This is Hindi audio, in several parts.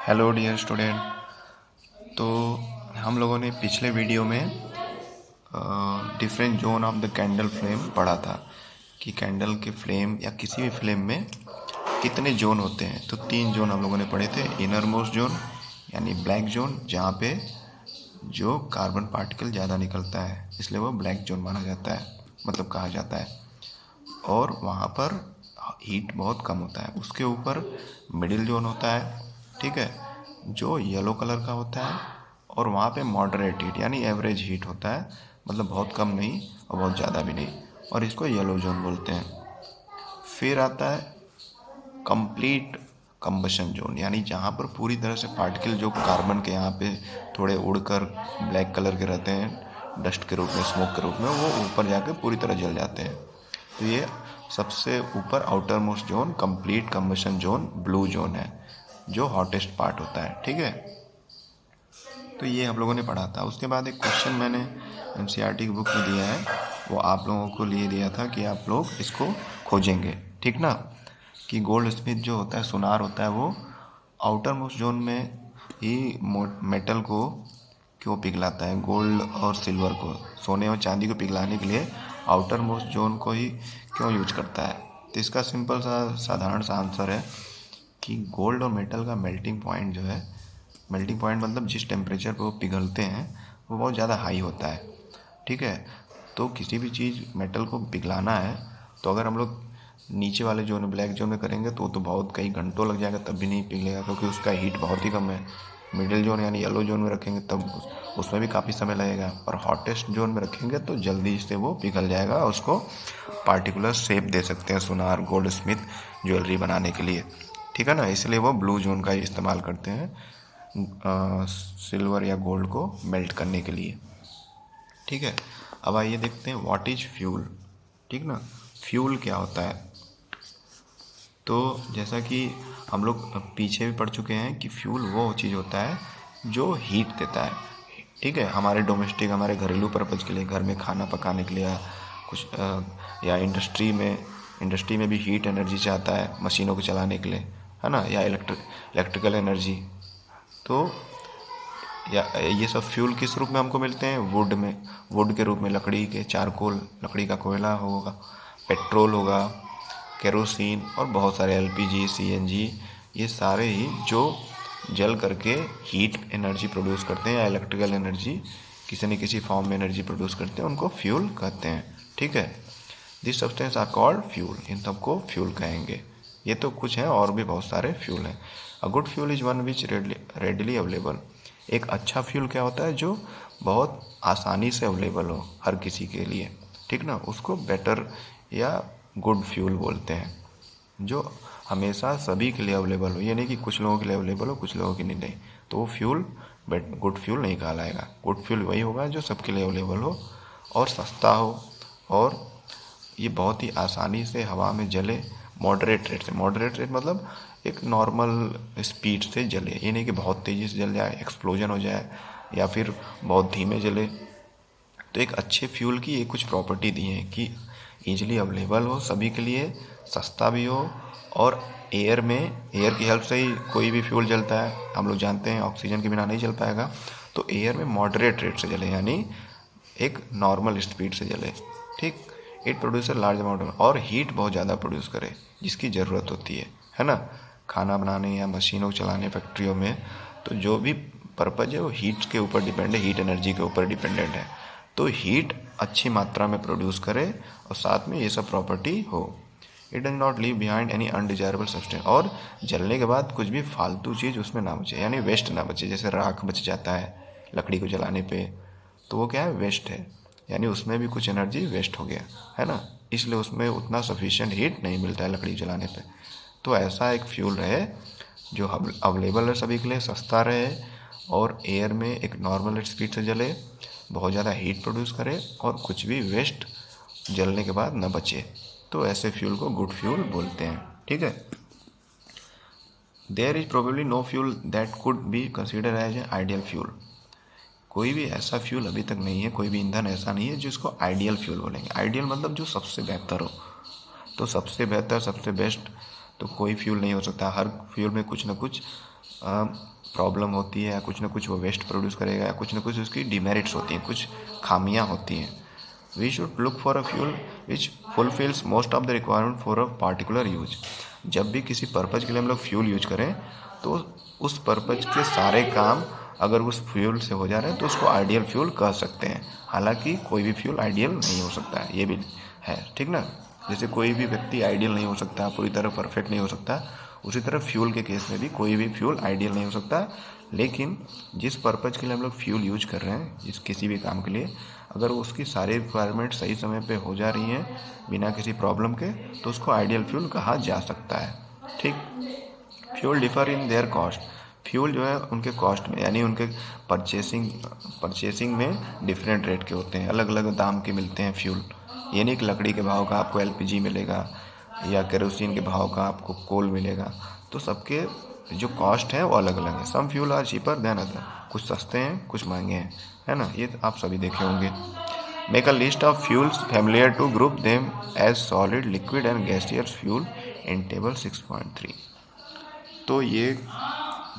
Hello dear student. तो हम लोगों ने पिछले वीडियो में different zone of the candle flame पढ़ा था कि कैंडल के फ्लेम या किसी भी फ्लेम में कितने जोन होते हैं। तो 3 जोन हम लोगों ने पढ़े थे। इनर मोस्ट जोन यानी ब्लैक जोन, जहाँ पे जो कार्बन पार्टिकल ज़्यादा निकलता है इसलिए वो ब्लैक जोन माना जाता है, मतलब कहा जाता है। और वहाँ पर हीट बहुत कम होता है। उसके ऊपर मिडिल जोन होता है, ठीक है, जो येलो कलर का होता है। और वहाँ पे मॉडरेट हीट यानी एवरेज हीट होता है, मतलब बहुत कम नहीं और बहुत ज़्यादा भी नहीं, और इसको येलो जोन बोलते हैं। फिर आता है कंप्लीट कंबशन जोन, यानी जहाँ पर पूरी तरह से पार्टिकल जो कार्बन के यहाँ पे थोड़े उड़कर ब्लैक कलर के रहते हैं डस्ट के रूप में, स्मोक के रूप में, वो ऊपर जाके पूरी तरह जल जाते हैं। तो ये सबसे ऊपर outer most zone complete combustion zone blue zone है, जो हॉटेस्ट पार्ट होता है, ठीक है। तो ये हम लोगों ने पढ़ा था। उसके बाद एक क्वेश्चन मैंने एनसीईआरटी की बुक में दिया है, वो आप लोगों को लिए दिया था कि आप लोग इसको खोजेंगे, ठीक ना। कि गोल्ड स्मिथ जो होता है, सुनार होता है, वो आउटर मोस्ट जोन में ही मेटल को क्यों पिघलाता है, गोल्ड और सिल्वर को, सोने और चांदी को पिघलाने के लिए आउटर मोस्ट जोन को ही क्यों यूज करता है। तो इसका सिंपल सा साधारण सा आंसर है कि गोल्ड और मेटल का मेल्टिंग पॉइंट जो है, मेल्टिंग पॉइंट मतलब जिस टेम्परेचर पे वो पिघलते हैं वो बहुत ज़्यादा हाई होता है, ठीक है। तो किसी भी चीज़ मेटल को पिघलाना है तो अगर हम लोग नीचे वाले जोन में, ब्लैक जोन में करेंगे तो बहुत कई घंटों लग जाएगा, तब भी नहीं पिघलेगा, क्योंकि उसका हीट बहुत ही कम है। मिडिल जोन यानी येलो जोन में रखेंगे तब उसमें भी काफ़ी समय लगेगा, और हॉटेस्ट जोन में रखेंगे तो जल्दी से वो पिघल जाएगा और उसको पार्टिकुलर शेप दे सकते हैं सुनार, गोल्ड स्मिथ ज्वेलरी बनाने के लिए, ठीक है ना। इसलिए वो ब्लू जोन का ही इस्तेमाल करते हैं सिल्वर या गोल्ड को मेल्ट करने के लिए, ठीक है। अब आइए देखते हैं व्हाट इज फ्यूल, ठीक ना। फ्यूल क्या होता है। तो जैसा कि हम लोग पीछे भी पढ़ चुके हैं कि फ्यूल वो चीज़ होता है जो हीट देता है, ठीक है, हमारे डोमेस्टिक, हमारे घरेलू पर्पज़ के लिए, घर में खाना पकाने के लिए, या कुछ या इंडस्ट्री में भी हीट एनर्जी चाहता है मशीनों को चलाने के लिए, है ना, या इलेक्ट्रिकल एनर्जी। तो या ये सब फ्यूल किस रूप में हमको मिलते हैं, वुड में, वुड के रूप में, लकड़ी के चारकोल, लकड़ी का कोयला होगा, पेट्रोल होगा, केरोसिन, और बहुत सारे एलपीजी, सीएनजी, ये सारे ही जो जल करके हीट एनर्जी प्रोड्यूस करते हैं या इलेक्ट्रिकल एनर्जी किसी न किसी फॉर्म में एनर्जी प्रोड्यूस करते हैं, उनको फ्यूल कहते हैं, ठीक है। This substance are called fuel, इन सबको फ्यूल कहेंगे। ये तो कुछ हैं, और भी बहुत सारे फ्यूल हैं। A good fuel is one which readily available. एक अच्छा फ्यूल क्या होता है, जो बहुत आसानी से अवेलेबल हो हर किसी के लिए, ठीक ना, उसको बेटर या गुड फ्यूल बोलते हैं। जो हमेशा सभी के लिए अवेलेबल हो, ये नहीं कि कुछ लोगों के लिए अवेलेबल हो कुछ लोगों के लिए नहीं, तो वो फ्यूल गुड फ्यूल नहीं कहलाएगा। गुड फ्यूल वही होगा जो सबके लिए अवेलेबल हो और सस्ता हो, और ये बहुत ही आसानी से हवा में जले, मॉडरेट रेट से। मॉडरेट रेट मतलब एक नॉर्मल स्पीड से जले, ये नहीं कि बहुत तेज़ी से जल जाए, एक्सप्लोजन हो जाए, या फिर बहुत धीमे जले। तो एक अच्छे फ्यूल की ये कुछ प्रॉपर्टी दी है कि ईजिली अवेलेबल हो सभी के लिए, सस्ता भी हो, और एयर की हेल्प से ही कोई भी फ्यूल जलता है, हम लोग जानते हैं ऑक्सीजन के बिना नहीं जल पाएगा। तो एयर में मॉडरेट रेट से जले, यानी एक नॉर्मल स्पीड से जले, ठीक। इट प्रोड्यूसर लार्ज अमाउंट और हीट बहुत ज़्यादा प्रोड्यूस करे जिसकी ज़रूरत होती है ना, खाना बनाने या मशीनों को चलाने फैक्ट्रियों में। तो जो भी पर्पज़ है वो हीट के ऊपर डिपेंड है, हीट एनर्जी के ऊपर डिपेंडेंट है। तो हीट अच्छी मात्रा में प्रोड्यूस करे और साथ में ये सब प्रॉपर्टी हो। It does not leave behind any undesirable substance, और जलने के बाद कुछ भी फालतू चीज़ उसमें ना बचे, यानी वेस्ट ना बचे। जैसे राख बच जाता है लकड़ी को जलाने पे, तो वो क्या है, वेस्ट है, यानी उसमें भी कुछ एनर्जी वेस्ट हो गया, है ना। इसलिए उसमें उतना सफिशिएंट हीट नहीं मिलता है लकड़ी जलाने पे। तो ऐसा एक फ्यूल रहे जो अवेलेबल है सभी के लिए, सस्ता रहे, और एयर में एक नॉर्मल स्पीड से जले, बहुत ज़्यादा हीट प्रोड्यूस करे, और कुछ भी वेस्ट जलने के बाद न बचे। तो ऐसे फ्यूल को गुड फ्यूल बोलते हैं, ठीक है। There is probably no fuel that could be consider as a ideal fuel. कोई भी ऐसा फ्यूल अभी तक नहीं है, कोई भी ईंधन ऐसा नहीं है जिसको आइडियल फ्यूल बोलेंगे। आइडियल मतलब जो सबसे बेहतर हो। तो सबसे बेहतर, सबसे बेस्ट तो कोई फ्यूल नहीं हो सकता। हर फ्यूल में कुछ ना कुछ प्रॉब्लम होती है, या कुछ ना कुछ वो वेस्ट प्रोड्यूस करेगा, या कुछ ना कुछ उसकी डिमेरिट्स होती हैं, कुछ खामियां होती हैं। We should look for a fuel which fulfills most of the requirement for a particular use. जब भी किसी पर्पज़ के लिए हम लोग फ्यूल यूज करें तो उस पर्पज़ के सारे काम अगर उस फ्यूल से हो जा रहे हैं तो उसको आइडियल फ्यूल कह सकते हैं। हालांकि कोई भी फ्यूल आइडियल नहीं हो सकता है, ये भी है, ठीक ना। जैसे कोई भी व्यक्ति आइडियल नहीं हो सकता, पूरी तरह परफेक्ट नहीं हो सकता, उसी तरह फ्यूल के केस में भी कोई भी फ्यूल आइडियल नहीं हो सकता। लेकिन जिस पर्पज़ के लिए हम लोग फ्यूल यूज कर रहे हैं, जिस किसी भी काम के लिए, अगर उसकी सारी रिक्वायरमेंट सही समय पे हो जा रही हैं बिना किसी प्रॉब्लम के, तो उसको आइडियल फ्यूल कहा जा सकता है, ठीक। Fuel differ in there cost. Fuel जो है उनके कॉस्ट में, यानी उनके परचेसिंग में डिफरेंट रेट के होते हैं, अलग अलग दाम के मिलते हैं फ्यूल। ये नहीं कि लकड़ी के भाव का आपको एलपीजी मिलेगा या केरोसिन के भाव का आपको कोल मिलेगा। तो सबके जो कॉस्ट है वो अलग अलग है। Some fuel are cheaper than other, कुछ सस्ते हैं कुछ महंगे हैं, है ना, ये आप सभी देखे होंगे। Make a list of fuels familiar to group them as solid, liquid and gaseous fuel in table 6.3। तो ये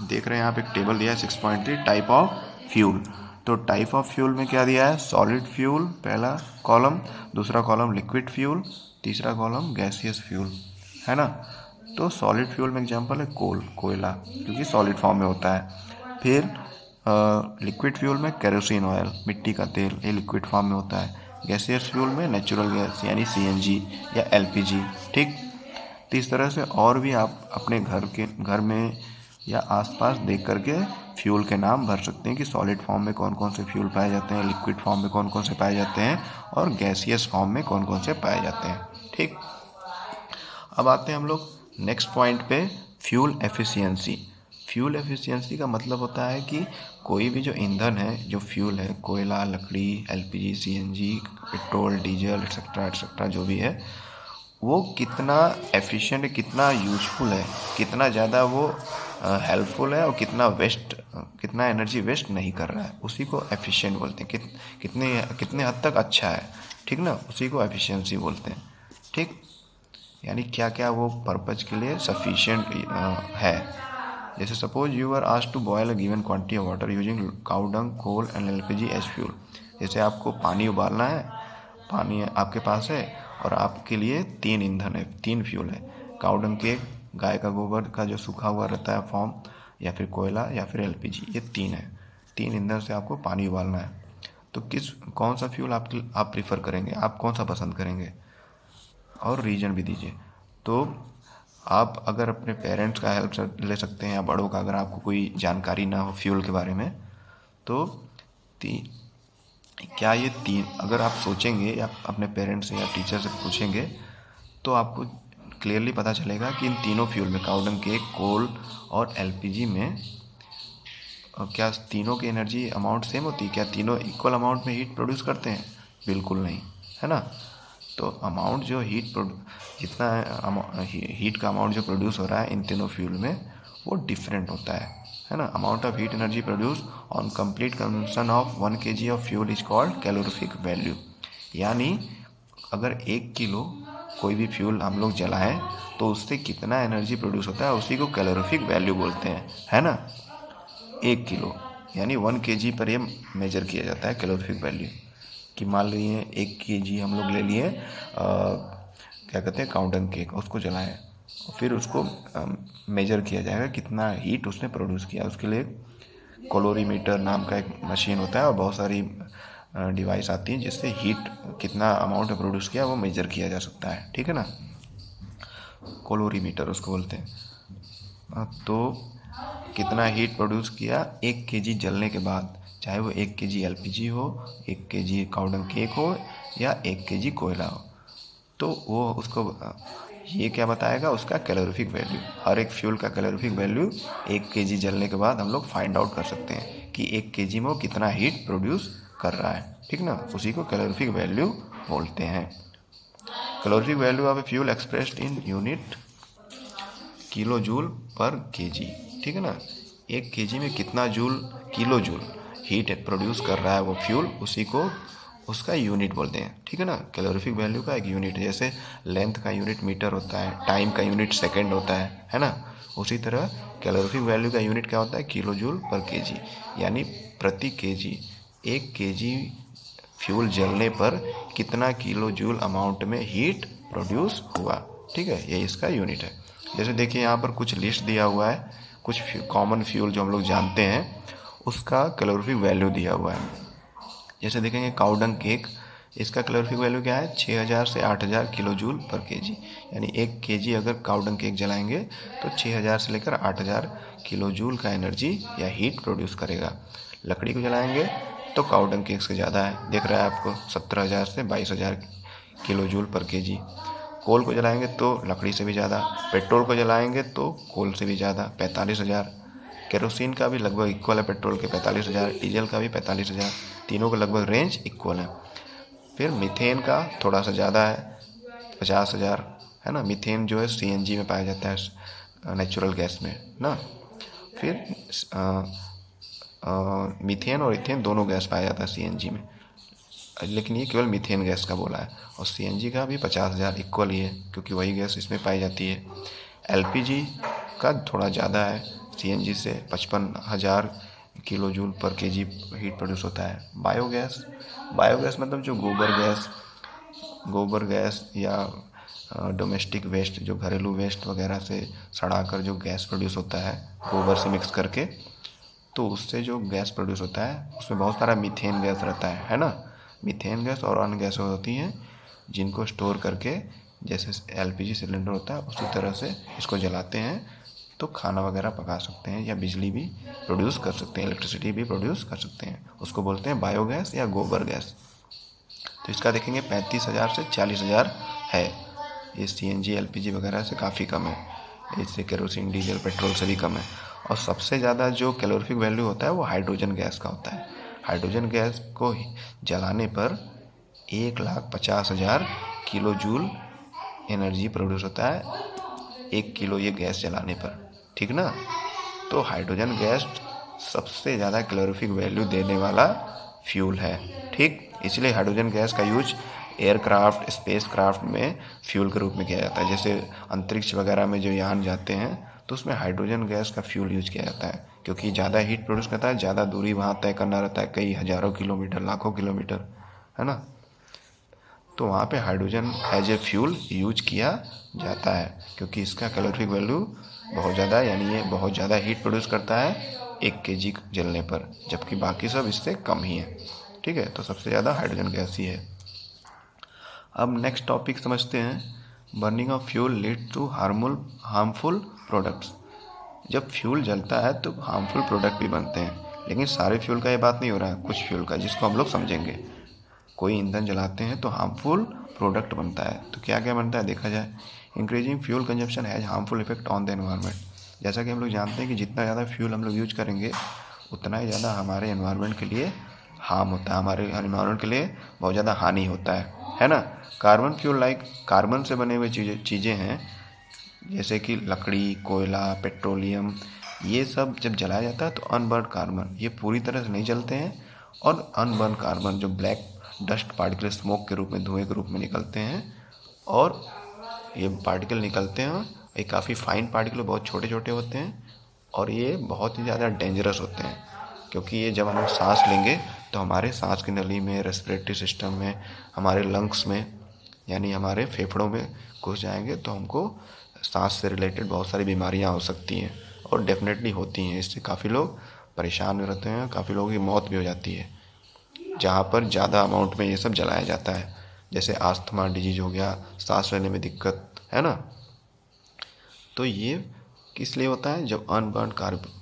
देख रहे हैं आप, एक टेबल दिया है 6.3 टाइप ऑफ फ्यूल। तो टाइप ऑफ फ्यूल में क्या दिया है, सॉलिड फ्यूल पहला कॉलम, दूसरा कॉलम लिक्विड फ्यूल, तीसरा कॉलम गैसियस फ्यूल, है ना। तो सॉलिड फ्यूल में एग्जांपल है कोयला, क्योंकि सॉलिड फॉर्म में होता है। फिर लिक्विड फ्यूल में केरोसिन ऑयल, मिट्टी का तेल, ये लिक्विड फॉर्म में होता है। गैसियस फ्यूल में नेचुरल गैस यानी सीएनजी या एलपीजी, ठीक। तो इस तरह से और भी आप अपने घर में या आसपास देख करके फ्यूल के नाम भर सकते हैं कि सॉलिड फॉर्म में कौन कौन से फ्यूल पाए जाते हैं, लिक्विड फॉर्म में कौन कौन से पाए जाते हैं, और गैसियस फॉर्म में कौन कौन से पाए जाते हैं, ठीक। अब आते हैं हम लोग नेक्स्ट पॉइंट पे, फ्यूल एफिशिएंसी। फ्यूल एफिशिएंसी का मतलब होता है कि कोई भी जो ईंधन है, जो फ्यूल है, कोयला, लकड़ी, LPG, CNG, petrol, diesel etcetera etcetera जो भी है, वो कितना एफिशिएंट है, कितना यूजफुल है, कितना ज़्यादा वो हेल्पफुल है, और कितना एनर्जी वेस्ट नहीं कर रहा है, उसी को एफिशिएंट बोलते हैं। कितने हद तक अच्छा है, ठीक ना, उसी को एफिशिएंसी बोलते हैं, ठीक। यानी क्या क्या वो पर्पज़ के लिए सफिशिएंट है। जैसे suppose you are asked to boil a given quantity of water using cow dung, coal and LPG as fuel. जैसे आपको पानी उबालना है, पानी आपके पास है, और आपके लिए 3 ईंधन है, 3 फ्यूल है, काउ डंग केक, गाय का गोबर का जो सूखा हुआ रहता है फॉर्म, या फिर कोयला, या फिर एलपीजी, ये 3 है। 3 ईंधन से आपको पानी उबालना है। तो कौन सा फ्यूल आप प्रीफर करेंगे, आप कौन सा पसंद करेंगे, और रीजन भी दीजिए। तो आप अगर अपने पेरेंट्स का हेल्प ले सकते हैं, या बड़ों का, अगर आपको कोई जानकारी ना हो फ्यूल के बारे में, तो क्या ये 3 अगर आप सोचेंगे या अपने पेरेंट्स से या टीचर से पूछेंगे, तो आपको क्लियरली पता चलेगा कि इन तीनों फ्यूल में, काउ डंग केक, कोल और एलपीजी में, क्या तीनों की एनर्जी अमाउंट सेम होती है, क्या तीनों इक्वल अमाउंट में हीट प्रोड्यूस करते हैं, बिल्कुल नहीं, है ना। तो अमाउंट जो जितना हीट का अमाउंट जो प्रोड्यूस हो रहा है इन तीनों फ्यूल में, वो डिफरेंट होता है ना। Amount of heat energy produce on complete consumption of 1 kg of fuel is called calorific value. यानी अगर 1 किलो कोई भी फ्यूल हम लोग जलाएं तो उससे कितना एनर्जी प्रोड्यूस होता है, उसी को कैलोरीफिक वैल्यू बोलते हैं, है ना। 1 किलो यानी 1 kg पर ये मेजर किया जाता है कैलोरीफिक वैल्यू। कि मान लीजिए 1 kg हम लोग ले लिए क्या कहते हैं, काउ डंग केक, उसको जलाएं, फिर उसको मेजर किया जाएगा कितना हीट उसने प्रोड्यूस किया। उसके लिए कैलोरीमीटर नाम का एक मशीन होता है, और बहुत सारी डिवाइस आती हैं जिससे हीट कितना अमाउंट प्रोड्यूस किया वो मेजर किया जा सकता है, ठीक है ना। कैलोरीमीटर उसको बोलते हैं। तो कितना हीट प्रोड्यूस किया 1 kg जलने के बाद, चाहे वो 1 kg एलपीजी हो, 1 kg काउ डंग केक हो, या 1 kg कोयला हो, तो वो उसको ये क्या बताएगा, उसका कैलोरीफिक वैल्यू। हर एक फ्यूल का कैलोरीफिक वैल्यू 1 kg जलने के बाद हम लोग फाइंड आउट कर सकते हैं कि 1 kg में वो कितना हीट प्रोड्यूस कर रहा है, ठीक ना, उसी को कैलोरीफिक वैल्यू बोलते हैं। Calorific value of a fuel expressed in unit kilo joule पर केजी, ठीक है ना। 1 kg में कितना किलो जूल हीट प्रोड्यूस कर रहा है वो फ्यूल, उसी को उसका यूनिट बोलते हैं, ठीक है ना। कैलोरीफिक वैल्यू का एक यूनिट है, जैसे लेंथ का यूनिट मीटर होता है, टाइम का यूनिट सेकंड होता है ना। उसी तरह कैलोरीफिक वैल्यू का यूनिट क्या होता है, किलो जूल पर केजी, यानी प्रति केजी, 1 केजी फ्यूल जलने पर कितना किलो जूल अमाउंट में हीट प्रोड्यूस हुआ, ठीक है, ये इसका यूनिट है। जैसे देखिए यहाँ पर कुछ लिस्ट दिया हुआ है, कुछ कॉमन फ्यूल जो हम लोग जानते हैं उसका कैलोरीफिक वैल्यू दिया हुआ है। जैसे देखेंगे काउडंग केक, इसका कैलोरीफिक वैल्यू क्या है, 6000 से 8000 किलो जूल पर केजी, यानी 1 केजी अगर काउडंग केक जलाएंगे तो 6000 से लेकर 8000 किलो जूल का एनर्जी या हीट प्रोड्यूस करेगा। लकड़ी को जलाएंगे तो काउडंग केक से ज़्यादा है, देख रहा है आपको, 17000 से 22000 किलो जूल पर केजी। कोल को जलाएंगे तो लकड़ी से भी ज़्यादा, पेट्रोल को जलाएंगे तो कोल से भी ज़्यादा, 45,000। केरोसिन का भी लगभग इक्वल है पेट्रोल के, 45,000, डीजल का भी 45,000, तीनों का लगभग रेंज इक्वल है। फिर मीथेन का थोड़ा सा ज़्यादा है, 50,000, है ना। मीथेन जो है सीएनजी में पाया जाता है, नेचुरल गैस में ना। फिर मीथेन और इथेन दोनों गैस पाया जाता है सीएनजी में, लेकिन ये केवल मीथेन गैस का बोला है। और सीएनजी का भी 50,000 इक्वल ही है, क्योंकि वही गैस इसमें पाई जाती है। एलपीजी का थोड़ा ज़्यादा है, सीएनजी से 55,000 किलो जूल पर केजी हीट प्रोड्यूस होता है। बायोगैस, बायोगैस मतलब जो गोबर गैस या डोमेस्टिक वेस्ट, जो घरेलू वेस्ट वगैरह से सड़ाकर जो गैस प्रोड्यूस होता है गोबर से मिक्स करके, तो उससे जो गैस प्रोड्यूस होता है उसमें बहुत सारा मीथेन गैस रहता है ना। मीथेन गैस और अन्य गैसें होती हैं जिनको स्टोर करके, जैसे एलपीजी सिलेंडर होता है उसी तरह से इसको जलाते हैं तो खाना वगैरह पका सकते हैं या बिजली भी प्रोड्यूस कर सकते हैं, इलेक्ट्रिसिटी भी प्रोड्यूस कर सकते हैं, उसको बोलते हैं बायोगैस या गोबर गैस। तो इसका देखेंगे 35,000 से 40,000 है, ये सीएनजी एलपीजी वगैरह से काफ़ी कम है, इससे केरोसिन डीजल पेट्रोल से भी कम है। और सबसे ज़्यादा जो कैलोरीफिक वैल्यू होता है वो हाइड्रोजन गैस का होता है। हाइड्रोजन गैस को जलाने पर 1,50,000 किलो जूल एनर्जी प्रोड्यूस होता है, 1 किलो ये गैस जलाने पर, ठीक ना। तो हाइड्रोजन गैस सबसे ज़्यादा कैलोरीफिक वैल्यू देने वाला फ्यूल है, ठीक। इसलिए हाइड्रोजन गैस का यूज एयरक्राफ्ट, स्पेस क्राफ्ट में फ्यूल के रूप में किया जाता है। जैसे अंतरिक्ष वगैरह में जो यान जाते हैं तो उसमें हाइड्रोजन गैस का फ्यूल यूज किया जाता है, क्योंकि ज़्यादा हीट प्रोड्यूस करता है, ज़्यादा दूरी वहाँ तय करना रहता है, कई हज़ारों किलोमीटर, लाखों किलोमीटर, है ना। तो वहाँ पे hydrogen as a fuel use किया जाता है, क्योंकि इसका कैलोरीफिक वैल्यू बहुत ज़्यादा, यानी ये बहुत ज़्यादा हीट प्रोड्यूस करता है 1 केजी जलने पर, जबकि बाकी सब इससे कम ही है, ठीक है। तो सबसे ज़्यादा हाइड्रोजन गैस ही है। अब नेक्स्ट टॉपिक समझते हैं, burning of fuel lead to harmful products. जब फ्यूल जलता है तो हार्मफुल प्रोडक्ट भी बनते हैं, लेकिन सारे फ्यूल का ये बात नहीं हो रहा है, कुछ फ्यूल का, जिसको हम लोग समझेंगे। कोई ईंधन जलाते हैं तो हार्मफुल प्रोडक्ट बनता है, तो क्या क्या बनता है देखा जाए। Increasing fuel consumption has harmful effect on the environment. जैसा कि हम लोग जानते हैं कि जितना ज़्यादा फ्यूल हम लोग यूज करेंगे उतना ही ज़्यादा हमारे एनवायरनमेंट के लिए हार्म होता है, हमारे एनवायरनमेंट के लिए बहुत ज़्यादा हानि होता है ना। कार्बन फ्यूल लाइक कार्बन से बने हुए चीज़ें हैं, जैसे कि लकड़ी, कोयला, पेट्रोलियम, ये सब जब जलाया जाता है तो अनबर्न कार्बन ये पूरी तरह से नहीं जलते हैं, और अनबर्न कार्बन जो ब्लैक डस्ट पार्टिकल स्मोक के रूप में, धुएं के रूप में निकलते हैं, और ये पार्टिकल निकलते हैं, ये काफ़ी फाइन पार्टिकल, बहुत छोटे छोटे होते हैं, और ये बहुत ही ज़्यादा डेंजरस होते हैं, क्योंकि ये जब हम लोग सांस लेंगे तो हमारे सांस की नली में, रेस्पिरेटरी सिस्टम में, हमारे लंग्स में, यानी हमारे फेफड़ों में घुस जाएंगे तो हमको सांस से रिलेटेड बहुत सारी बीमारियां हो सकती हैं, और डेफिनेटली होती हैं। इससे काफ़ी लोग परेशान रहते हैं, काफ़ी लोगों की मौत भी हो जाती है जहाँ पर ज़्यादा अमाउंट में ये सब जलाया जाता है, जैसे आस्थमा डिजीज हो गया, सांस लेने में दिक्कत, है ना। तो ये किस लिए होता है, जब अनबर्न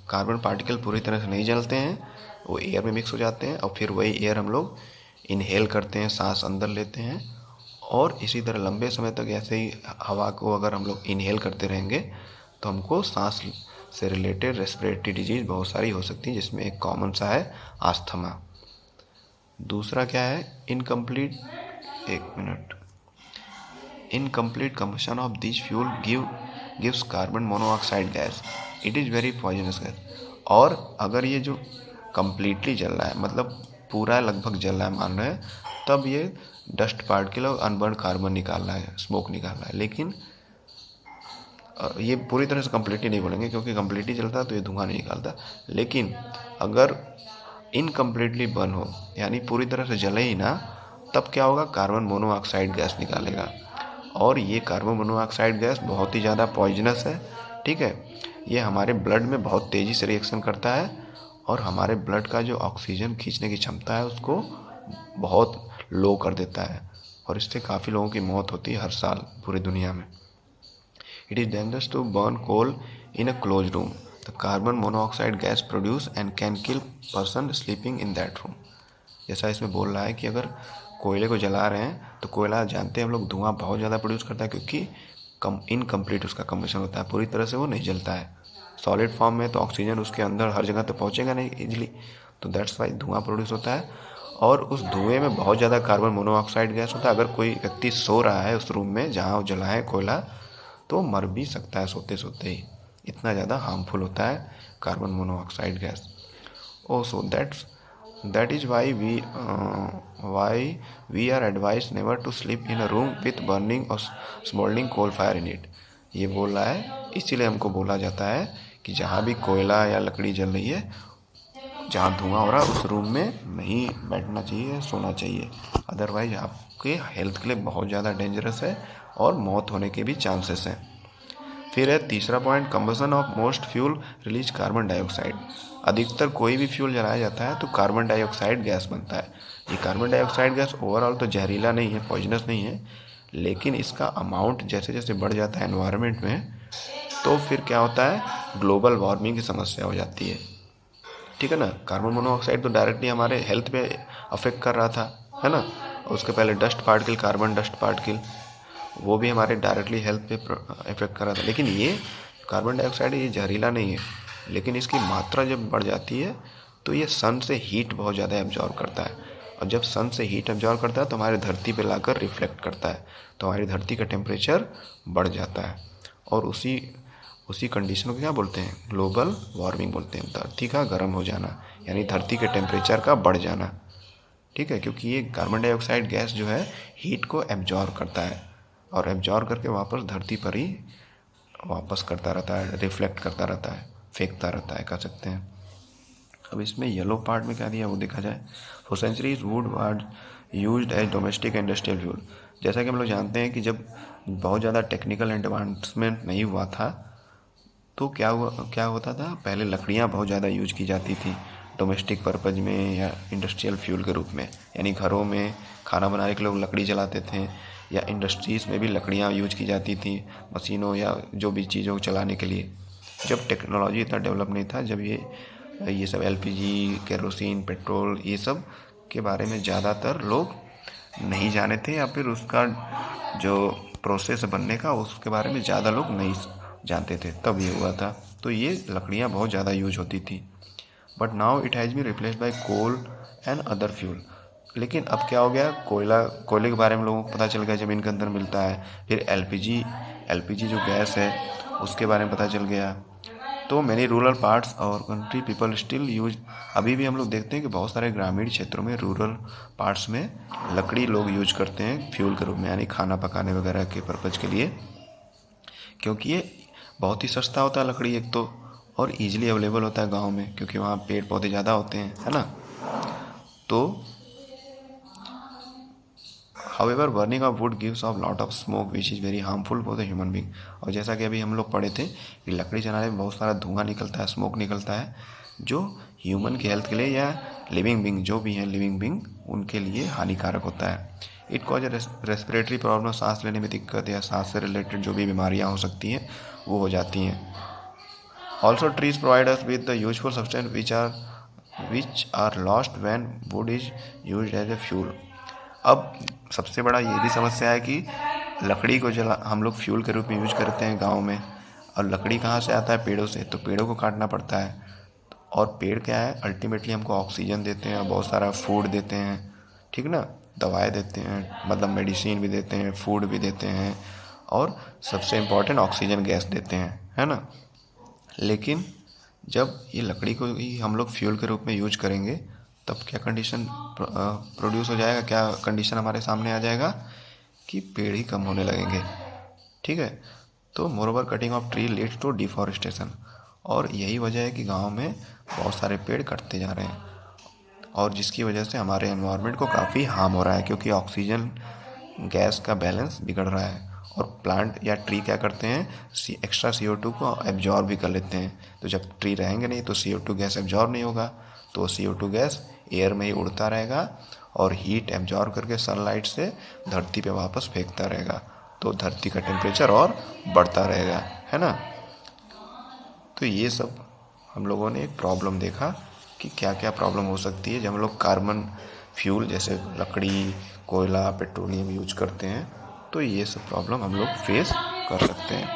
कार्बन पार्टिकल पूरी तरह से नहीं जलते हैं, वो एयर में मिक्स हो जाते हैं, और फिर वही एयर हम लोग इनहेल करते हैं, सांस अंदर लेते हैं, और इसी तरह लंबे समय तक ऐसे ही हवा को अगर हम लोग इनहेल करते रहेंगे तो हमको सांस से रिलेटेड रेस्पिरेटरी डिजीज बहुत सारी हो सकती हैं, जिसमें एक कॉमन सा है आस्थमा। दूसरा क्या है, incomplete combustion of this fuel gives carbon monoxide gas, it is very poisonous gas. और अगर ये जो कम्प्लीटली जल रहा है, मतलब पूरा लगभग जल रहा है मान रहे हैं, तब ये डस्ट पार्टिकल और अनबर्न कार्बन निकाल रहा है, स्मोक निकाल रहा है। लेकिन ये पूरी तरह से कम्प्लीटली नहीं बोलेंगे, क्योंकि कम्प्लीटली जलता तो ये धुआं नहीं निकालता। लेकिन अगर इनकम्प्लीटली बर्न हो, यानी पूरी तरह से जले ही ना, तब क्या होगा, कार्बन मोनोऑक्साइड गैस निकालेगा। और ये कार्बन मोनोऑक्साइड गैस बहुत ही ज़्यादा पॉइजनस है, ठीक है। ये हमारे ब्लड में बहुत तेज़ी से रिएक्शन करता है और हमारे ब्लड का जो ऑक्सीजन खींचने की क्षमता है उसको बहुत लो कर देता है, और इससे काफ़ी लोगों की मौत होती है हर साल पूरी दुनिया में। It is dangerous to burn coal in a closed room. The carbon monoxide gas produce and can kill person sleeping in that room. जैसा इसमें बोल रहा है कि अगर कोयले को जला रहे हैं तो कोयला जानते हैं हम लोग धुआं बहुत ज़्यादा प्रोड्यूस करता है, क्योंकि इनकम्प्लीट उसका कम्बशन होता है, पूरी तरह से वो नहीं जलता है। सॉलिड फॉर्म में तो ऑक्सीजन उसके अंदर हर जगह तो पहुँचेगा नहीं इजीली, तो दैट्स वाई धुआं प्रोड्यूस होता है। और उस धुएं में बहुत ज़्यादा कार्बन मोनोऑक्साइड गैस होता है। अगर कोई व्यक्ति सो रहा है उस रूम में जहाँ जला है कोयला, तो मर भी सकता है सोते सोते ही, इतना ज़्यादा हार्मफुल होता है carbon monoxide gas. So that is why we are advise never to sleep in a room with burning और smouldering coal fire in it. ये बोल रहा है, इसीलिए हमको बोला जाता है कि जहाँ भी कोयला या लकड़ी जल रही है, जहाँ धुआं हो रहा है, उस रूम में नहीं बैठना चाहिए, सोना चाहिए। अदरवाइज आपके हेल्थ के लिए बहुत ज़्यादा डेंजरस है और मौत होने के भी चांसेस हैं। फिर है तीसरा point, combustion of most fuel release carbon dioxide. अधिकतर कोई भी फ्यूल जलाया जाता है तो कार्बन डाइऑक्साइड गैस बनता है। ये कार्बन डाइऑक्साइड गैस ओवरऑल तो जहरीला नहीं है, पॉइजनस नहीं है, लेकिन इसका अमाउंट जैसे जैसे बढ़ जाता है एनवायरनमेंट में, तो फिर क्या होता है, ग्लोबल वार्मिंग की समस्या हो जाती है, ठीक है ना। कार्बन मोनोऑक्साइड तो डायरेक्टली हमारे हेल्थ पे अफेक्ट कर रहा था, है ना। उसके पहले dust particle, carbon dust particle, वो भी हमारे डायरेक्टली हेल्थ पे इफेक्ट कर रहा था। लेकिन ये कार्बन डाइऑक्साइड ये जहरीला नहीं है, लेकिन इसकी मात्रा जब बढ़ जाती है तो ये सन से हीट बहुत ज़्यादा एब्जॉर्व करता है, और जब सन से हीट एब्जॉर्व करता है तो हमारे धरती पे लाकर रिफ्लेक्ट करता है, तो हमारी धरती का टेम्परेचर बढ़ जाता है। और उसी कंडीशन को क्या बोलते हैं, ग्लोबल वार्मिंग बोलते हैं, धरती का गर्म हो जाना, यानी धरती के टेम्परेचर का बढ़ जाना, ठीक है। क्योंकि ये कार्बन डाइऑक्साइड गैस जो है हीट को एब्जॉर्व करता है, और एब्जॉर्व करके वापस धरती पर ही वापस करता रहता है, रिफ्लेक्ट करता रहता है, फेंकता रहता है, कह सकते हैं। अब इसमें येलो पार्ट में क्या दिया वो देखा जाए। For centuries wood was used as domestic industrial fuel. जैसा कि हम लोग जानते हैं कि जब बहुत ज़्यादा टेक्निकल एडवांसमेंट नहीं हुआ था तो क्या होता था, पहले लकड़ियाँ बहुत ज़्यादा यूज की जाती थी डोमेस्टिक पर्पज़ में या इंडस्ट्रियल फ्यूल के रूप में, यानी घरों में खाना बनाने के लोग लकड़ी जलाते थे, या इंडस्ट्रीज़ में भी लकड़ियाँ यूज की जाती थी मशीनों या जो भी चीज़ों को चलाने के लिए। जब टेक्नोलॉजी इतना डेवलप नहीं था, जब ये सब एलपीजी, केरोसिन, पेट्रोल, ये सब के बारे में ज़्यादातर लोग नहीं जाने थे, या फिर उसका जो प्रोसेस बनने का उसके बारे में ज़्यादा लोग नहीं जानते थे, तब ये हुआ था। तो ये लकड़ियाँ बहुत ज़्यादा यूज होती थी। But now it has been replaced by coal and other fuel. लेकिन अब क्या हो गया, कोयले के बारे में लोगों को पता चल गया, ज़मीन के अंदर मिलता है। फिर एलपीजी जो गैस है उसके बारे में पता चल गया। तो मैनी रूरल पार्ट्स और कंट्री पीपल स्टिल यूज, अभी भी हम लोग देखते हैं कि बहुत सारे ग्रामीण क्षेत्रों में, रूरल पार्ट्स में लकड़ी लोग यूज करते हैं फ्यूल के रूप में, यानी खाना पकाने वगैरह के पर्पज़ के लिए, क्योंकि ये बहुत ही सस्ता होता है लकड़ी एक तो, और ईजिली अवेलेबल होता है गांव में, क्योंकि वहाँ पेड़ पौधे ज़्यादा होते हैं, है ना। तो however burning of would gives off lot of smoke which is very harmful for the human being. और जैसा कि अभी हम लोग पढ़े थे कि लकड़ी जलाने में बहुत सारा धुआं निकलता है, स्मोक निकलता है, जो ह्यूमन की हेल्थ के लिए या लिविंग बींग जो भी हैं लिविंग बींग उनके लिए हानिकारक होता है। इट कॉज रेस्पिरेटरी प्रॉब्लम, सांस लेने में दिक्कत या सांस से रिलेटेड जो भी बीमारियाँ हो सकती हैं वो हो जाती हैं। Also trees provide us with the useful substance which are lost when wood is used as a fuel. अब सबसे बड़ा ये भी समस्या है कि लकड़ी को हम लोग फ्यूल के रूप में यूज करते हैं गांव में, और लकड़ी कहाँ से आता है, पेड़ों से, तो पेड़ों को काटना पड़ता है। और पेड़ क्या है, अल्टीमेटली हमको ऑक्सीजन देते हैं और बहुत सारा फूड देते हैं, ठीक ना, दवाएं देते हैं, मतलब मेडिसिन भी देते हैं, फूड भी देते हैं, और सबसे इम्पोर्टेंट ऑक्सीजन गैस देते हैं, है ना। लेकिन जब ये लकड़ी को ही हम लोग फ्यूल के रूप में यूज करेंगे तब क्या कंडीशन प्रोड्यूस हो जाएगा, क्या कंडीशन हमारे सामने आ जाएगा कि पेड़ ही कम होने लगेंगे। ठीक है, तो moreover cutting of tree leads to deforestation, और यही वजह है कि गांव में बहुत सारे पेड़ कटते जा रहे हैं, और जिसकी वजह से हमारे एनवायरनमेंट को काफ़ी हार्म हो रहा है, क्योंकि ऑक्सीजन गैस का बैलेंस बिगड़ रहा है। और प्लांट या ट्री क्या करते हैं, एक्स्ट्रा CO2 को एब्जॉर्ब भी कर लेते हैं। तो जब ट्री रहेंगे नहीं तो CO2 गैस एब्जॉर्ब नहीं होगा, तो CO2 गैस एयर में ही उड़ता रहेगा और हीट एब्जॉर्ब करके सनलाइट से धरती पे वापस फेंकता रहेगा, तो धरती का टेम्परेचर और बढ़ता रहेगा, है ना। तो ये सब हम लोगों ने एक प्रॉब्लम देखा कि क्या क्या प्रॉब्लम हो सकती है जब हम लोग कार्बन फ्यूल जैसे लकड़ी, कोयला, पेट्रोलियम यूज करते हैं, तो ये सब प्रॉब्लम हम लोग फेस कर सकते हैं।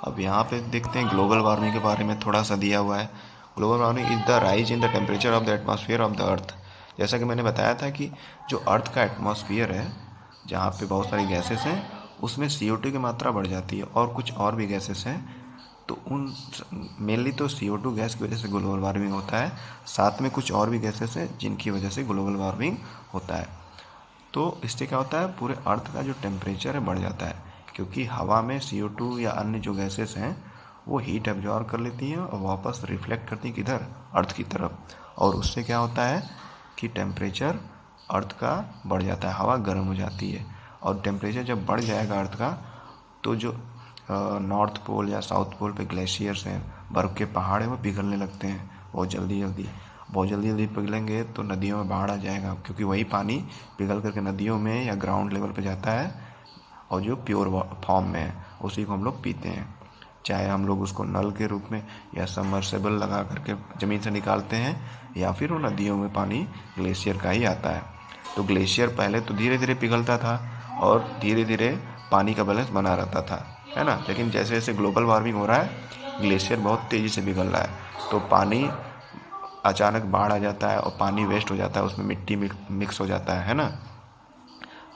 अब यहाँ पे देखते हैं ग्लोबल वार्मिंग के बारे में थोड़ा सा दिया हुआ है। Global warming is the rise in the temperature of the atmosphere of the earth. जैसा कि मैंने बताया था कि जो अर्थ का एटमॉस्फेयर है, जहाँ पे बहुत सारी गैसेस हैं, उसमें CO2 की मात्रा बढ़ जाती है और कुछ और भी गैसेस हैं, तो उन मेनली तो CO2 गैस की वजह से ग्लोबल वार्मिंग होता है, साथ में कुछ और भी गैसेस हैं जिनकी वजह से ग्लोबल वार्मिंग होता है। तो इससे क्या होता है, पूरे अर्थ का जो टेम्परेचर है बढ़ जाता है, क्योंकि हवा में CO2 या अन्य जो गैसेस हैं वो हीट एब्जॉर्ब कर लेती हैं और वापस रिफ्लेक्ट करती हैं किधर, अर्थ की तरफ, और उससे क्या होता है कि टेम्परेचर अर्थ का बढ़ जाता है, हवा गर्म हो जाती है। और टेम्परेचर जब बढ़ जाएगा अर्थ का, तो जो नॉर्थ पोल या साउथ पोल पे ग्लेशियर्स हैं, बर्फ़ के पहाड़ हैं, वो पिघलने लगते हैं बहुत जल्दी पिघलेंगे तो नदियों में बाढ़ आ जाएगा, क्योंकि वही पानी पिघल करके नदियों में या ग्राउंड लेवल पे जाता है और जो प्योर फॉर्म में है उसी को हम लोग पीते हैं, चाहे हम लोग उसको नल के रूप में या सबमर्सिबल लगा करके ज़मीन से निकालते हैं, या फिर वो नदियों में पानी ग्लेशियर का ही आता है। तो ग्लेशियर पहले तो धीरे धीरे पिघलता था और धीरे धीरे पानी का बैलेंस बना रहता था, है ना। लेकिन जैसे जैसे ग्लोबल वार्मिंग हो रहा है, ग्लेशियर बहुत तेज़ी से पिघल रहा है, तो पानी अचानक बाढ़ आ जाता है और पानी वेस्ट हो जाता है, उसमें मिट्टी मिक्स हो जाता है ना।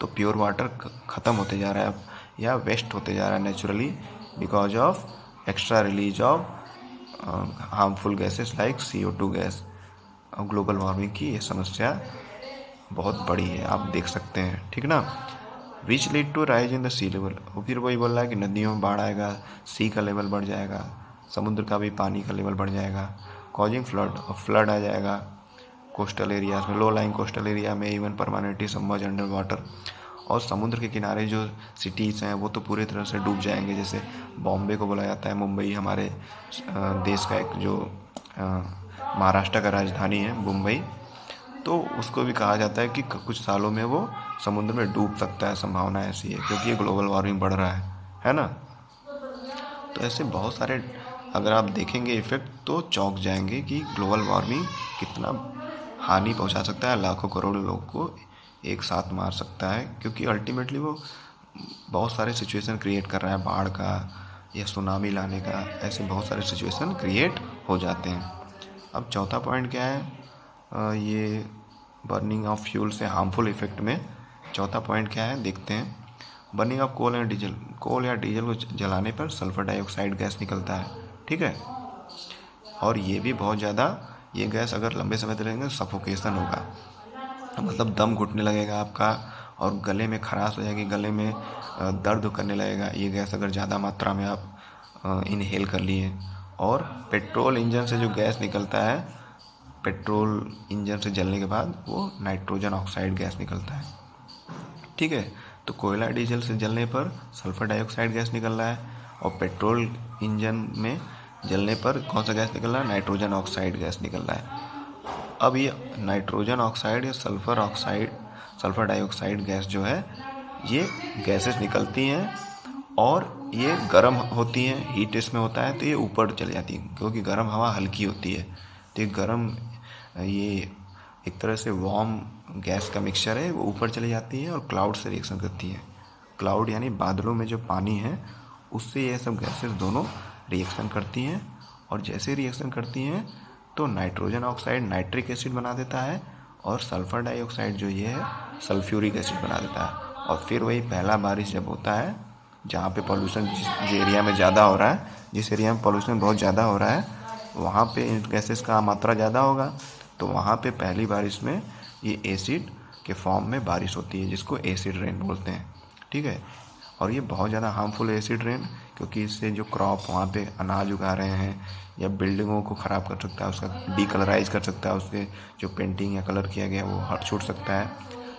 तो प्योर वाटर ख़त्म होते जा रहा है अब, या वेस्ट होते जा रहा है naturally, because of extra release of harmful gases like CO2 gas. और ग्लोबल वार्मिंग की ये समस्या बहुत बड़ी है, आप देख सकते हैं, ठीक ना। Which lead to rise in the sea level, फिर वही बोल रहा है कि नदियों में बाढ़ आएगा, सी का लेवल बढ़ जाएगा, समुद्र का भी पानी का लेवल बढ़ जाएगा, कॉजिंग फ्लड आ जाएगा कोस्टल एरियाज में, लो लाइंग कोस्टल एरिया में even permanently submerge under water. और समुद्र के किनारे जो सिटीज़ हैं वो तो पूरी तरह से डूब जाएंगे, जैसे बॉम्बे को बोला जाता है, मुंबई हमारे देश का एक जो महाराष्ट्र का राजधानी है मुंबई, तो उसको भी कहा जाता है कि कुछ सालों में वो समुद्र में डूब सकता है, संभावना ऐसी है, क्योंकि ये ग्लोबल वार्मिंग बढ़ रहा है ना। तो ऐसे बहुत सारे अगर आप देखेंगे इफ़ेक्ट तो चौंक जाएंगे कि ग्लोबल वार्मिंग कितना हानि पहुंचा सकता है, लाखों करोड़ों लोगों को एक साथ मार सकता है, क्योंकि अल्टीमेटली वो बहुत सारे सिचुएशन क्रिएट कर रहा है, बाढ़ का या सुनामी लाने का, ऐसे बहुत सारे सिचुएशन क्रिएट हो जाते हैं। अब चौथा पॉइंट क्या है, ये बर्निंग ऑफ फ्यूल से हार्मफुल इफ़ेक्ट में चौथा पॉइंट क्या है देखते हैं। Burning of coal and diesel, coal या डीजल को जलाने पर सल्फर डाइऑक्साइड गैस निकलता है, ठीक है। और ये भी बहुत ज़्यादा, ये गैस अगर लंबे समय तक रहेंगे सफोकेशन होगा, मतलब दम घुटने लगेगा आपका और गले में खराश हो जाएगी, गले में दर्द करने लगेगा, ये गैस अगर ज़्यादा मात्रा में आप इनहेल कर लिए। और पेट्रोल इंजन से जो गैस निकलता है, पेट्रोल इंजन से जलने के बाद वो नाइट्रोजन ऑक्साइड गैस निकलता है, ठीक है। तो कोयला डीजल से जलने पर सल्फर डाइऑक्साइड गैस निकल रहा है, और पेट्रोल इंजन में जलने पर कौन सा गैस निकल रहा है, नाइट्रोजन ऑक्साइड गैस निकल रहा है। अब ये नाइट्रोजन ऑक्साइड या सल्फर डाइऑक्साइड गैस जो है, ये गैसेस निकलती हैं और ये गर्म होती हैं, हीट इसमें होता है तो ये ऊपर चली जाती है, क्योंकि गर्म हवा हल्की होती है, तो ये गर्म, ये एक तरह से वार्म गैस का मिक्सचर है, वो ऊपर चली जाती है और क्लाउड से रिएक्शन करती है। क्लाउड यानी बादलों में जो पानी है उससे ये सब गैसेस दोनों रिएक्शन करती हैं, और जैसे रिएक्शन करती हैं तो नाइट्रोजन ऑक्साइड नाइट्रिक एसिड बना देता है, और सल्फ़र डाइऑक्साइड जो ये है सल्फ्यूरिक एसिड बना देता है। और फिर वही पहला बारिश जब होता है, जहाँ पे पॉल्यूशन जिस एरिया में ज़्यादा हो रहा है, जिस एरिया में पॉल्यूशन बहुत ज़्यादा हो रहा है, वहाँ पे इन गैसेस का मात्रा ज़्यादा होगा, तो वहाँ पे पहली बारिश में ये एसिड के फॉर्म में बारिश होती है, जिसको एसिड रेन बोलते हैं, ठीक है। और ये बहुत ज़्यादा हार्मफुल है एसिड रेन, क्योंकि इससे जो क्रॉप वहाँ पे अनाज उगा रहे हैं या बिल्डिंगों को ख़राब कर सकता है, उसका डीकलराइज कर सकता है, उसके जो पेंटिंग या कलर किया गया वो हट छूट सकता है।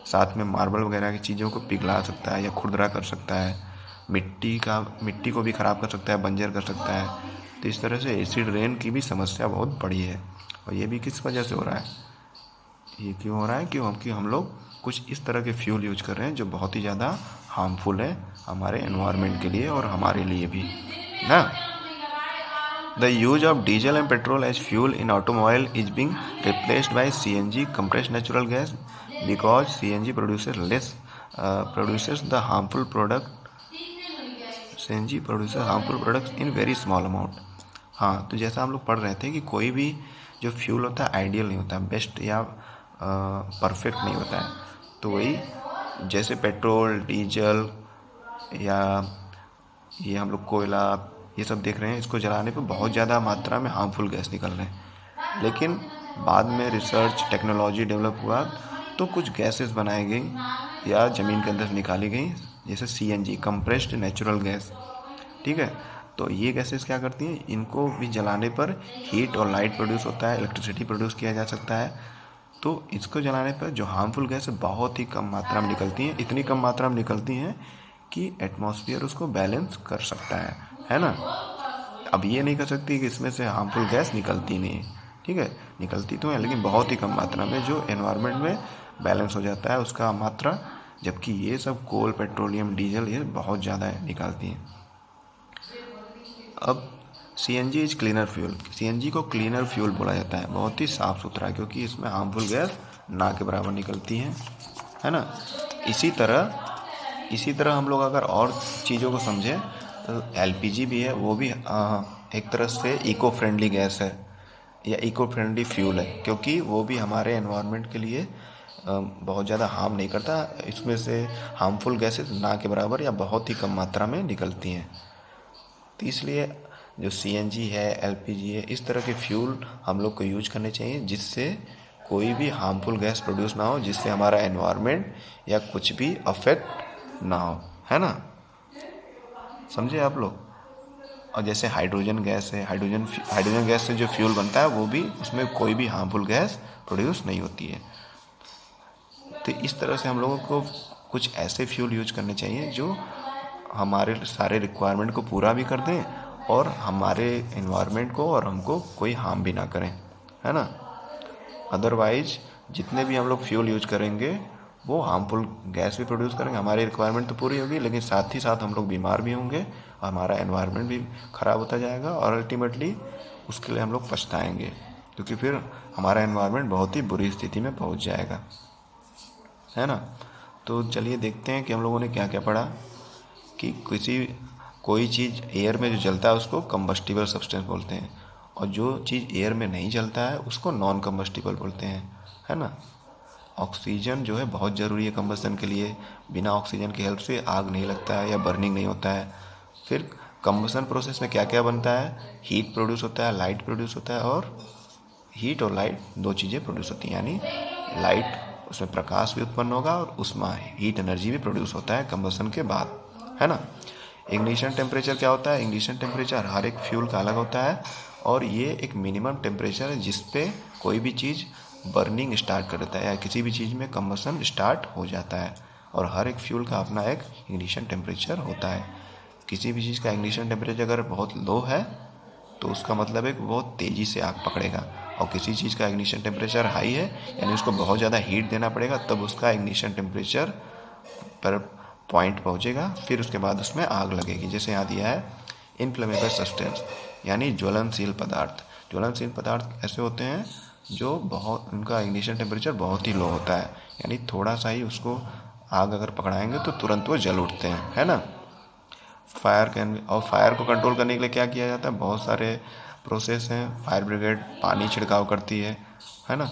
साथ में मार्बल वगैरह की चीज़ों को पिघला सकता है या खुरदरा कर सकता है, मिट्टी को भी ख़राब कर सकता है, बंजर कर सकता है। तो इस तरह से एसिड रेन की भी समस्या बहुत बड़ी है। और ये भी किस वजह से हो रहा है, ये क्यों हो रहा है, क्योंकि हम लोग कुछ इस तरह के फ्यूल यूज कर रहे हैं जो बहुत ही ज़्यादा हार्मफुल है हमारे एनवायरनमेंट के लिए और हमारे लिए भी ना। The use of diesel and petrol as fuel in automobile is being replaced by CNG, compressed natural gas, because CNG produces the harmful product. CNG produces harmful products in very small amount. हाँ, तो जैसा हम लोग पढ़ रहे थे कि कोई भी जो फ्यूल होता है आइडियल नहीं होता, बेस्ट या परफेक्ट नहीं होता है। तो वही जैसे पेट्रोल, डीजल या ये हम लोग कोयला ये सब देख रहे हैं, इसको जलाने पे बहुत ज़्यादा मात्रा में हार्मफुल गैस निकल रहे हैं। लेकिन बाद में रिसर्च टेक्नोलॉजी डेवलप हुआ तो कुछ गैसेस बनाई गई या ज़मीन के अंदर निकाली गई, जैसे CNG, कंप्रेस्ड नेचुरल गैस, ठीक है। तो ये गैसेस क्या करती हैं, इनको भी जलाने पर हीट और लाइट प्रोड्यूस होता है, इलेक्ट्रिसिटी प्रोड्यूस किया जा सकता है। तो इसको जलाने पर जो हार्मफुल गैस बहुत ही कम मात्रा में निकलती हैं, इतनी कम मात्रा में निकलती हैं कि एटमॉस्फेयर उसको बैलेंस कर सकता है ना। अब ये नहीं कर सकती कि इसमें से हार्मफुल गैस निकलती नहीं है, ठीक है, निकलती तो है लेकिन बहुत ही कम मात्रा में, जो एनवायरनमेंट में बैलेंस हो जाता है उसका मात्रा। जबकि ये सब कोल, पेट्रोलियम, डीजल ये बहुत ज़्यादा निकालती हैं। अब CNG is cleaner fuel. CNG को क्लीनर फ्यूल बोला जाता है, बहुत ही साफ़ सुथरा, क्योंकि इसमें हार्मफुल गैस ना के बराबर निकलती हैं, है ना। इसी तरह हम लोग अगर और चीज़ों को समझें तो LPG भी है, वो भी एक तरह से इको फ्रेंडली गैस है या इको फ्रेंडली फ्यूल है, क्योंकि वो भी हमारे एनवायरनमेंट के लिए बहुत ज़्यादा हार्म नहीं करता। इसमें से हार्मफुल गैसेस ना के बराबर या बहुत ही कम मात्रा में निकलती हैं। तो इसलिए जो CNG है, LPG है, इस तरह के फ्यूल हम लोग को यूज करने चाहिए जिससे कोई भी हार्मफुल गैस प्रोड्यूस ना हो, जिससे हमारा एनवायरनमेंट या कुछ भी अफेक्ट ना हो, है ना। समझे आप लोग। और जैसे हाइड्रोजन गैस है, हाइड्रोजन गैस से जो फ्यूल बनता है वो भी, उसमें कोई भी हार्मफुल गैस प्रोड्यूस नहीं होती है। तो इस तरह से हम लोगों को कुछ ऐसे फ्यूल यूज करने चाहिए जो हमारे सारे रिक्वायरमेंट को पूरा भी कर दें और हमारे एनवायरनमेंट को और हमको कोई हार्म भी ना करें, है ना। अदरवाइज जितने भी हम लोग फ्यूल यूज करेंगे वो हार्मफुल गैस भी प्रोड्यूस करेंगे, हमारी रिक्वायरमेंट तो पूरी होगी लेकिन साथ ही साथ हम लोग बीमार भी होंगे और हमारा एनवायरनमेंट भी ख़राब होता जाएगा और अल्टीमेटली उसके लिए हम लोग पछताएंगे, क्योंकि फिर हमारा एनवायरनमेंट बहुत ही बुरी स्थिति में पहुंच जाएगा, है ना। तो चलिए देखते हैं कि हम लोगों ने क्या क्या पढ़ा, कि कोई चीज़ एयर में जो जलता है उसको कंबस्टिबल सब्सटेंस बोलते हैं, और जो चीज़ एयर में नहीं जलता है उसको नॉन कंबस्टिबल बोलते हैं, है ना। ऑक्सीजन जो है बहुत ज़रूरी है कंबस्टन के लिए, बिना ऑक्सीजन की हेल्प से आग नहीं लगता है या बर्निंग नहीं होता है। फिर कंबस्टन प्रोसेस में क्या क्या बनता है, हीट प्रोड्यूस होता है, लाइट प्रोड्यूस होता है, और हीट और लाइट दो चीज़ें प्रोड्यूस होती हैं, यानी लाइट उसमें प्रकाश भी उत्पन्न होगा और उसमें हीट एनर्जी भी प्रोड्यूस होता है कंबस्टन के बाद, है ना। इग्निशन टेम्परेचर क्या होता है, इग्निशन टेम्परेचर हर एक फ्यूल का अलग होता है और ये एक मिनिमम टेम्परेचर है जिस पे कोई भी चीज़ बर्निंग स्टार्ट कर देता है या किसी भी चीज़ में कंबस्टन स्टार्ट हो जाता है, और हर एक फ्यूल का अपना एक इग्निशन टेम्परेचर होता है। किसी भी चीज़ का इग्निशन टेम्परेचर अगर बहुत लो है तो उसका मतलब है कि बहुत तेज़ी से आग पकड़ेगा, और किसी चीज़ का इग्निशन टेम्परेचर हाई है यानी उसको बहुत ज़्यादा हीट देना पड़ेगा, तब उसका इग्निशन टेम्परेचर पर पॉइंट पहुंचेगा, फिर उसके बाद उसमें आग लगेगी। जैसे यहाँ दिया है इनफ्लेमेबल सब्सटेंस, यानी ज्वलनशील पदार्थ। ज्वलनशील पदार्थ ऐसे होते हैं जो बहुत, उनका इग्निशन टेम्परेचर बहुत ही लो होता है, यानी थोड़ा सा ही उसको आग अगर पकड़ाएंगे तो तुरंत वो जल उठते हैं, है ना। फायर को कंट्रोल करने के लिए क्या किया जाता है, बहुत सारे प्रोसेस हैं। फायर ब्रिगेड पानी छिड़काव करती है ना।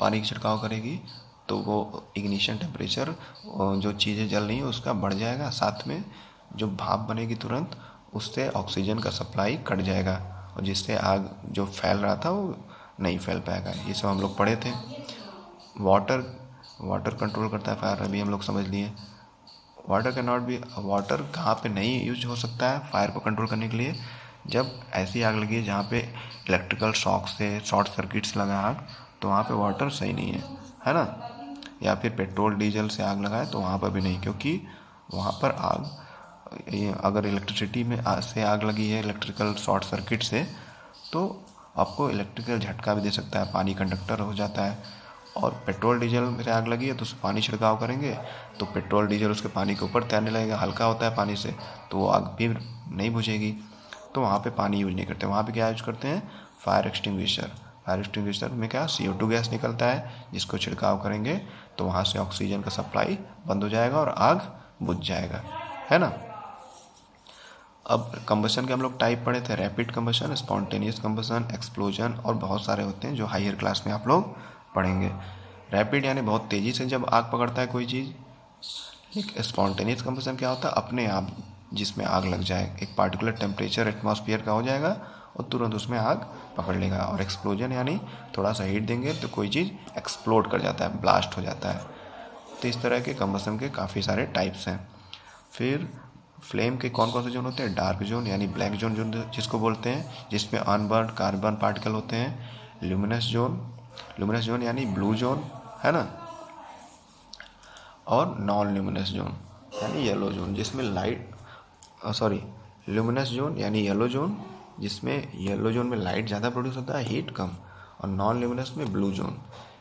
पानी की छिड़काव करेगी तो वो इग्निशन टेम्परेचर, जो चीज़ें जल रही हैं उसका बढ़ जाएगा, साथ में जो भाप बनेगी तुरंत उससे ऑक्सीजन का सप्लाई कट जाएगा और जिससे आग जो फैल रहा था वो नहीं फैल पाएगा। ये सब हम लोग पढ़े थे। वाटर वाटर कंट्रोल करता है फायर, अभी हम लोग समझ लिए। Water can not be, water कहाँ पे नहीं यूज हो सकता है फायर को कंट्रोल करने के लिए? जब ऐसी आग लगी है जहाँ पे इलेक्ट्रिकल शॉक से शॉर्ट सर्किट्स लगा आग, तो वहाँ पे वाटर सही नहीं है ना। या फिर पेट्रोल डीजल से आग लगाए तो वहाँ पर भी नहीं, क्योंकि वहाँ पर अगर इलेक्ट्रिसिटी में से आग लगी है इलेक्ट्रिकल शॉर्ट सर्किट से, तो आपको इलेक्ट्रिकल झटका भी दे सकता है, पानी कंडक्टर हो जाता है। और पेट्रोल डीजल में आग लगी है तो उस पानी छिड़काव करेंगे तो पेट्रोल डीजल उसके पानी के ऊपर तैरने लगेगा, हल्का होता है पानी से, तो वो आग भी नहीं बुझेगी। तो वहाँ पे पानी यूज नहीं करते, वहाँ पे क्या यूज करते हैं? Fire extinguisher. फायर एक्सटिंग्विशर में क्या, CO2 गैस निकलता है, जिसको छिड़काव करेंगे तो वहाँ से ऑक्सीजन का सप्लाई बंद हो जाएगा और आग बुझ जाएगा, है ना। अब कंबशन के हम लोग टाइप पढ़े थे, rapid combustion, spontaneous combustion, explosion, और बहुत सारे होते हैं जो हायर क्लास में आप लोग पढ़ेंगे। रैपिड यानी बहुत तेज़ी से जब आग पकड़ता है कोई चीज़। एक स्पॉन्टेनियस कंबशन क्या होता है? अपने आप जिसमें आग लग जाए, एक पार्टिकुलर टेम्परेचर एटमॉस्फेयर का हो जाएगा और तुरंत उसमें आग पकड़ लेगा। और एक्सप्लोजन यानी थोड़ा सा हीट देंगे तो कोई चीज़ एक्सप्लोड कर जाता है, ब्लास्ट हो जाता है। तो इस तरह के कंबशन के काफ़ी सारे टाइप्स हैं। फिर फ्लेम के कौन कौन से जोन होते हैं? डार्क जोन यानी ब्लैक जोन जिसको बोलते हैं, जिसमें अनबर्न कार्बन पार्टिकल होते हैं। ल्यूमिनस जोन यानी ब्लू जोन, है ना। और नॉन ल्यूमिनस जोन यानी येलो जोन, जिसमें ल्यूमिनस जोन यानी येलो जोन, जिसमें येलो जोन में लाइट ज़्यादा प्रोड्यूस होता है, हीट कम। और नॉन ल्यूमिनस में ब्लू जोन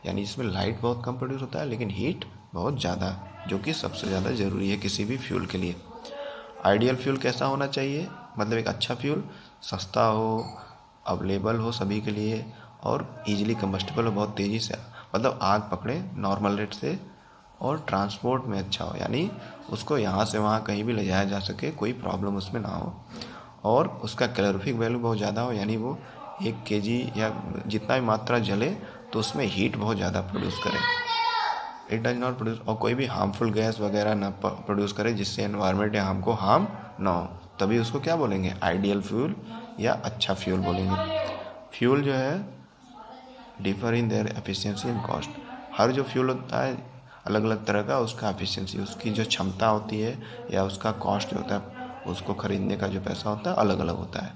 यानी जिसमें लाइट बहुत कम प्रोड्यूस होता है लेकिन हीट बहुत ज़्यादा, जो कि सबसे ज़्यादा ज़रूरी है किसी भी फ्यूल के लिए। आइडियल फ्यूल कैसा होना चाहिए? मतलब एक अच्छा फ्यूल सस्ता हो, अवेलेबल हो सभी के लिए, और इजीली कंबस्टिबल हो, बहुत तेज़ी से मतलब आग पकड़े नॉर्मल रेट से, और ट्रांसपोर्ट में अच्छा हो, यानी उसको यहाँ से वहाँ कहीं भी ले जाया जा सके, कोई प्रॉब्लम उसमें ना हो। और उसका कैलोरीफिक वैल्यू बहुत ज़्यादा हो, यानी वो 1 kg या जितना भी मात्रा जले तो उसमें हीट बहुत ज़्यादा प्रोड्यूस करे। इट डज नॉट प्रोड्यूस, और कोई भी हार्मफुल गैस वगैरह ना प्रोड्यूस करे जिससे एनवायरनमेंट या हमको हार्म ना हो, तभी उसको क्या बोलेंगे? आइडियल फ्यूल या अच्छा फ्यूल बोलेंगे। फ्यूल जो है differ in their efficiency and cost. हर जो फ्यूल होता है अलग अलग तरह का, उसका एफिशिएंसी, उसकी जो क्षमता होती है या उसका कॉस्ट जो होता है, उसको ख़रीदने का जो पैसा होता है अलग अलग होता है।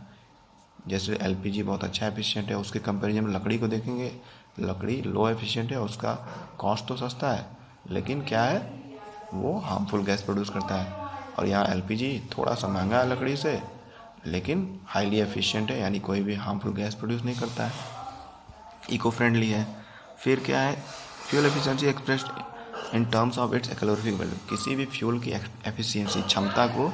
जैसे LPG बहुत अच्छा एफिशिएंट है, उसके कंपैरिजन में लकड़ी को देखेंगे, लकड़ी लो एफिशिएंट है, उसका कॉस्ट तो सस्ता है लेकिन क्या है, वो हार्मफुल गैस प्रोड्यूस करता है। और यहाँ LPG थोड़ा सा महंगा है लकड़ी से, लेकिन हाईली एफिशिएंट है, यानी कोई भी हार्मफुल गैस प्रोड्यूस नहीं करता है, इको फ्रेंडली है। फिर क्या है? Fuel efficiency expressed in terms of its calorific value. किसी भी फ्यूल की एफिशिएंसी, क्षमता को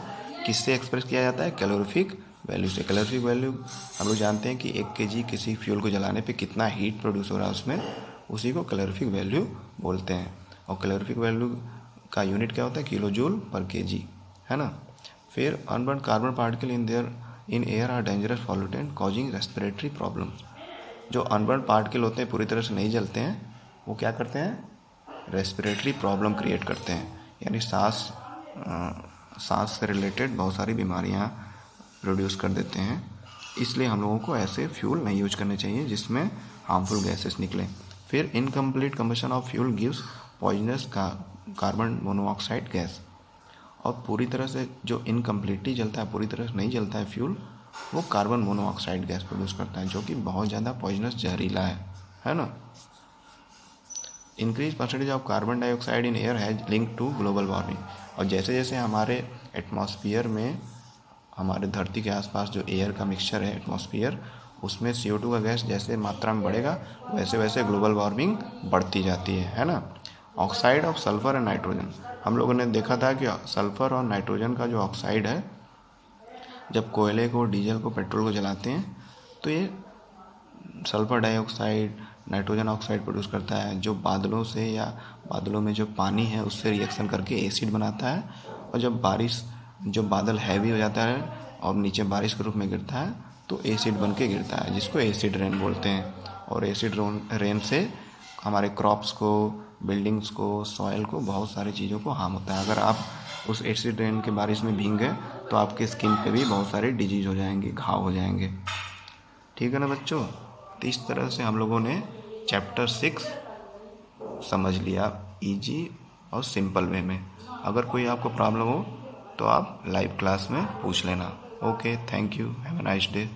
किससे एक्सप्रेस किया जाता है? कैलोरीफिक वैल्यू से। कैलोरीफिक वैल्यू हम लोग जानते हैं कि 1 kg किसी फ्यूल को जलाने पे कितना हीट प्रोड्यूस हो रहा है उसमें, उसी को कैलोरीफिक वैल्यू बोलते हैं। और कैलोरीफिक वैल्यू का यूनिट क्या होता है? किलो जूल पर kg, है ना। फिर unburnt carbon particle in air are dangerous pollutant causing respiratory problems. जो अनबर्न पार्टिकल होते हैं, पूरी तरह से नहीं जलते हैं, वो क्या करते हैं? रेस्पिरेटरी प्रॉब्लम क्रिएट करते हैं, यानी सांस से रिलेटेड बहुत सारी बीमारियां प्रोड्यूस कर देते हैं। इसलिए हम लोगों को ऐसे फ्यूल नहीं यूज करने चाहिए जिसमें हार्मफुल गैसेस निकलें। फिर incomplete combustion of fuel gives poisonous carbon monoxide gas. और पूरी तरह से जो इनकम्प्लीटली जलता है, पूरी तरह से नहीं जलता है फ्यूल, वो कार्बन मोनोऑक्साइड गैस प्रोड्यूस करता है, जो कि बहुत ज़्यादा पॉइजनस, जहरीला है ना। Increase percentage of carbon dioxide in air has link to global warming. और जैसे जैसे हमारे एटमॉस्फेयर में, हमारे धरती के आसपास जो एयर का मिक्सचर है एटमॉस्फेयर, उसमें CO2 का गैस जैसे मात्रा में बढ़ेगा वैसे वैसे ग्लोबल वार्मिंग बढ़ती जाती है ना। Oxide of sulphur and nitrogen, हम लोगों ने देखा था कि सल्फर और नाइट्रोजन का जो ऑक्साइड है, जब कोयले को, डीजल को, पेट्रोल को जलाते हैं तो ये sulphur dioxide, nitrogen oxide produce करता है, जो बादलों से या बादलों में जो पानी है उससे रिएक्शन करके एसिड बनाता है। और जब बादल हैवी हो जाता है और नीचे बारिश के रूप में गिरता है तो एसिड बन के गिरता है, जिसको एसिड रेन बोलते हैं। और एसिड रेन से हमारे क्रॉप्स को, बिल्डिंग्स को, सॉइल को, बहुत सारी चीज़ों को हार्म होता है। अगर आप उस एसिड रेन के बारिश में भीग गए तो आपके स्किन पे भी बहुत सारे डिजीज़ हो जाएंगे, घाव हो जाएंगे। ठीक है ना बच्चों। तो इस तरह से हम लोगों ने चैप्टर 6 समझ लिया इजी और सिंपल वे में। अगर कोई आपको प्रॉब्लम हो तो आप लाइव क्लास में पूछ लेना। Okay, thank you, have a nice day.